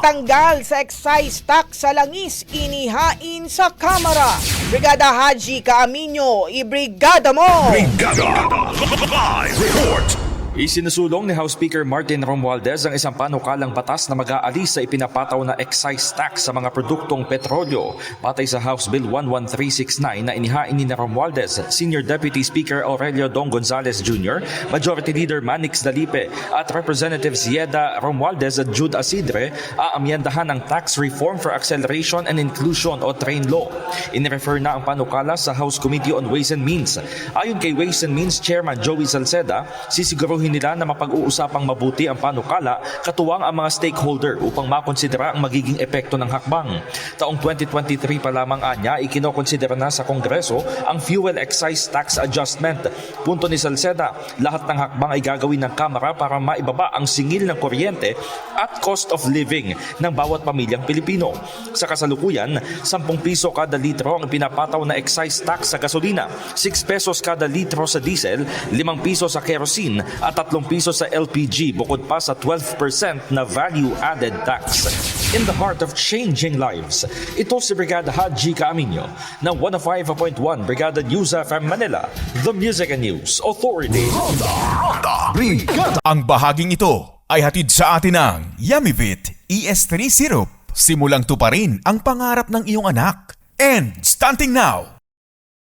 Pagtanggal sa excise tax sa langis inihain sa Kamara. Brigada Haji Caaminio, ibrigada mo! Brigada Live Report. Isinusulong ni House Speaker Martin Romualdez ang isang panukalang batas na mag-aalis sa ipinapataw na excise tax sa mga produktong petrolyo. Batay sa House Bill 11369 na inihain ni Romualdez, Senior Deputy Speaker Aurelio Dong Gonzales Jr., Majority Leader Manix Dalipe at Representatives Yeda Romualdez at Jude Asidre, aamyandahan ang Tax Reform for Acceleration and Inclusion o TRAIN Law. Inirefer na ang panukala sa House Committee on Ways and Means. Ayon kay Ways and Means Chairman Joey Salceda, sisiguruhin nila na mapag-uusapang mabuti ang panukala katuwang ang mga stakeholder upang makonsidera ang magiging epekto ng hakbang. Taong 2023 pa lamang anya, ikinokonsidera na sa Kongreso ang Fuel Excise Tax Adjustment. Punto ni Salceda, lahat ng hakbang ay gagawin ng Kamara para maibaba ang singil ng kuryente at cost of living ng bawat pamilyang Pilipino. Sa kasalukuyan, 10 piso kada litro ang pinapataw na excise tax sa gasolina, 6 pesos kada litro sa diesel, 5 piso sa kerosene at 3 piso sa LPG bukod pa sa 12% na value-added tax. In the heart of changing lives, ito si Brigada Haji Caaminio ng 105.1 Brigada News FM Manila, The Music and News Authority. Brigada. Ang bahaging ito ay hatid sa atin ng Yummyvit ES3 Syrup. Simulang tuparin ang pangarap ng iyong anak. And starting now,